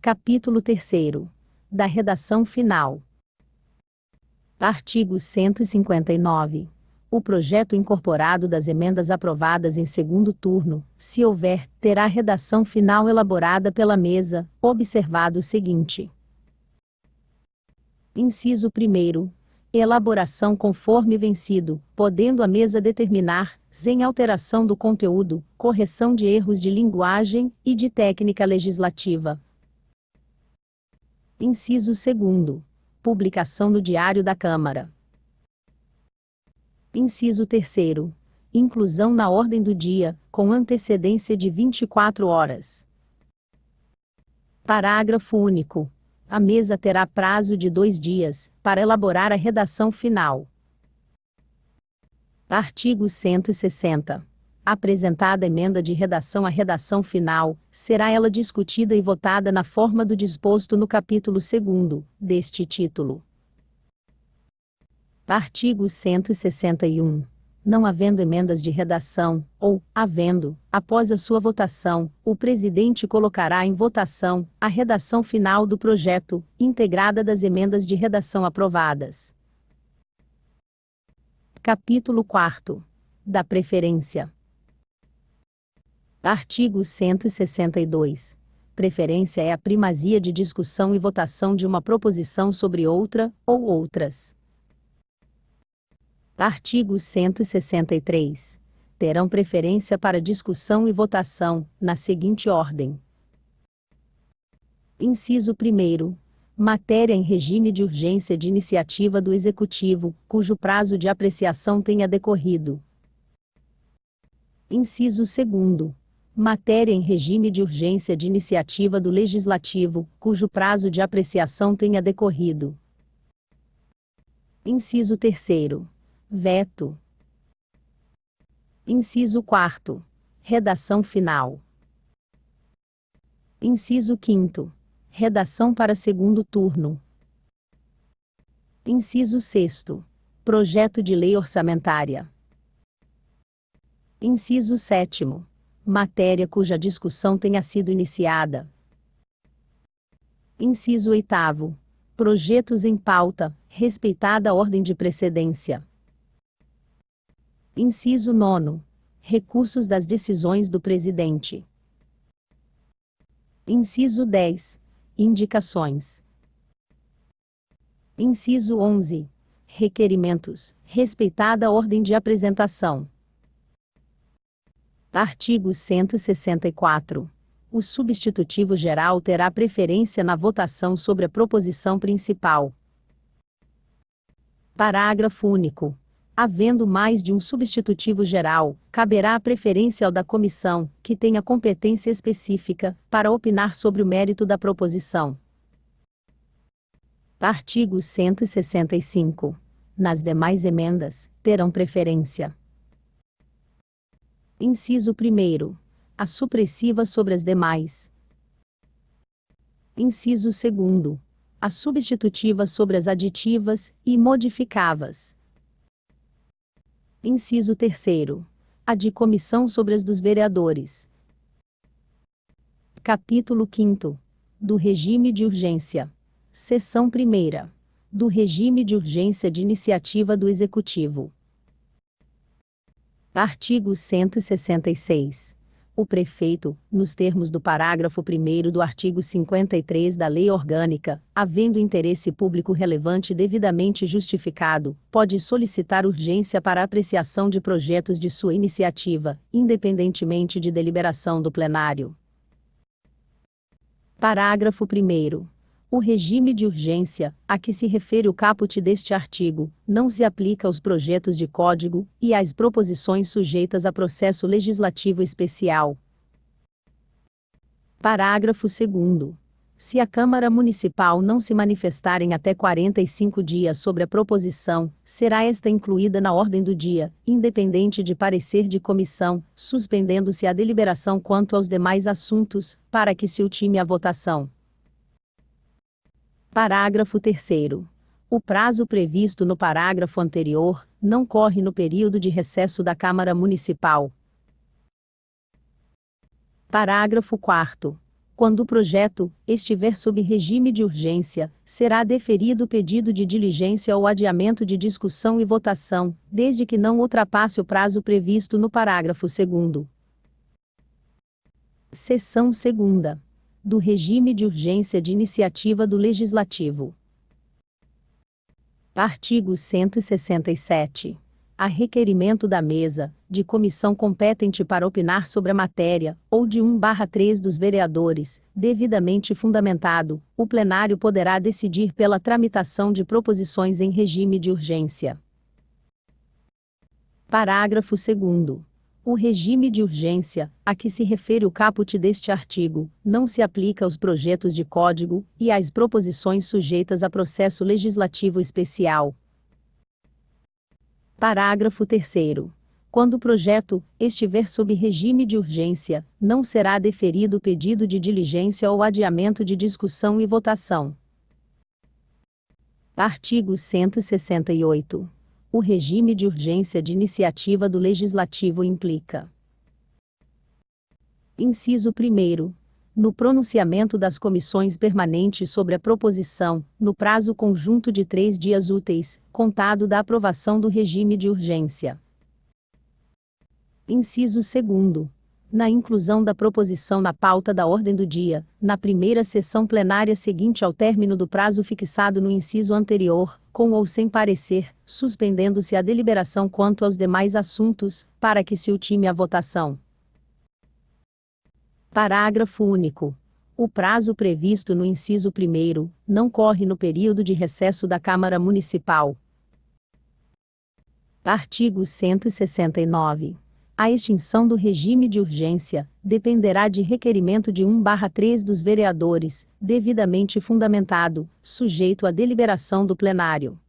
Capítulo 3º. Da redação final. Artigo 159. O projeto incorporado das emendas aprovadas em segundo turno, se houver, terá redação final elaborada pela mesa, observado o seguinte. Inciso 1º. Elaboração conforme vencido, podendo a mesa determinar, sem alteração do conteúdo, correção de erros de linguagem e de técnica legislativa. Inciso 2º. Publicação no Diário da Câmara. Inciso 3º. Inclusão na ordem do dia, com antecedência de 24 horas. Parágrafo único. A mesa terá prazo de 2 dias, para elaborar a redação final. Artigo 160. Apresentada emenda de redação à redação final, será ela discutida e votada na forma do disposto no capítulo 2º, deste título. Artigo 161. Não havendo emendas de redação, ou, havendo, após a sua votação, o presidente colocará em votação a redação final do projeto, integrada das emendas de redação aprovadas. Capítulo 4. Da preferência. Artigo 162. Preferência é a primazia de discussão e votação de uma proposição sobre outra, ou outras. Artigo 163. Terão preferência para discussão e votação, na seguinte ordem. Inciso 1º. Matéria em regime de urgência de iniciativa do Executivo, cujo prazo de apreciação tenha decorrido. Inciso 2º. Matéria em regime de urgência de iniciativa do Legislativo, cujo prazo de apreciação tenha decorrido. Inciso 3º. Veto. Inciso 4º. Redação final. Inciso 5º. Redação para segundo turno. Inciso 6º. Projeto de lei orçamentária. Inciso 7º. Matéria cuja discussão tenha sido iniciada. Inciso 8º. Projetos em pauta, respeitada a ordem de precedência. Inciso 9º. Recursos das decisões do presidente. Inciso 10. Indicações. Inciso 11. Requerimentos, respeitada a ordem de apresentação. Artigo 164. O substitutivo geral terá preferência na votação sobre a proposição principal. Parágrafo único. Havendo mais de um substitutivo geral, caberá a preferência ao da comissão, que tenha competência específica, para opinar sobre o mérito da proposição. Artigo 165. Nas demais emendas, terão preferência. Inciso 1º. A supressiva sobre as demais. Inciso 2º. A substitutiva sobre as aditivas e modificáveis. Inciso 3º. A de comissão sobre as dos vereadores. Capítulo 5º. Do regime de urgência. Seção 1ª. Do regime de urgência de iniciativa do Executivo. Artigo 166. O prefeito, nos termos do parágrafo 1º do artigo 53 da Lei Orgânica, havendo interesse público relevante devidamente justificado, pode solicitar urgência para apreciação de projetos de sua iniciativa, independentemente de deliberação do plenário. Parágrafo 1º. O regime de urgência, a que se refere o caput deste artigo, não se aplica aos projetos de código e às proposições sujeitas a processo legislativo especial. Parágrafo 2º. Se a Câmara Municipal não se manifestar em até 45 dias sobre a proposição, será esta incluída na ordem do dia, independente de parecer de comissão, suspendendo-se a deliberação quanto aos demais assuntos, para que se ultime a votação. Parágrafo 3º. O prazo previsto no parágrafo anterior não corre no período de recesso da Câmara Municipal. Parágrafo 4º. Quando o projeto estiver sob regime de urgência, será deferido o pedido de diligência ou adiamento de discussão e votação, desde que não ultrapasse o prazo previsto no parágrafo 2º. Seção 2ª. Do regime de urgência de iniciativa do Legislativo. Artigo 167. A requerimento da mesa, de comissão competente para opinar sobre a matéria, ou de 1/3 dos vereadores, devidamente fundamentado, o plenário poderá decidir pela tramitação de proposições em regime de urgência. Parágrafo 2º. O regime de urgência, a que se refere o caput deste artigo, não se aplica aos projetos de código e às proposições sujeitas a processo legislativo especial. Parágrafo 3º. Quando o projeto estiver sob regime de urgência, não será deferido o pedido de diligência ou adiamento de discussão e votação. Artigo 168. O regime de urgência de iniciativa do Legislativo implica: inciso 1º. No pronunciamento das comissões permanentes sobre a proposição, no prazo conjunto de 3 dias úteis, contado da aprovação do regime de urgência. Inciso 2º. Na inclusão da proposição na pauta da ordem do dia, na primeira sessão plenária seguinte ao término do prazo fixado no inciso anterior, com ou sem parecer, suspendendo-se a deliberação quanto aos demais assuntos, para que se ultime a votação. Parágrafo único. O prazo previsto no inciso 1º não corre no período de recesso da Câmara Municipal. Artigo 169. A extinção do regime de urgência dependerá de requerimento de 1/3 dos vereadores, devidamente fundamentado, sujeito à deliberação do plenário.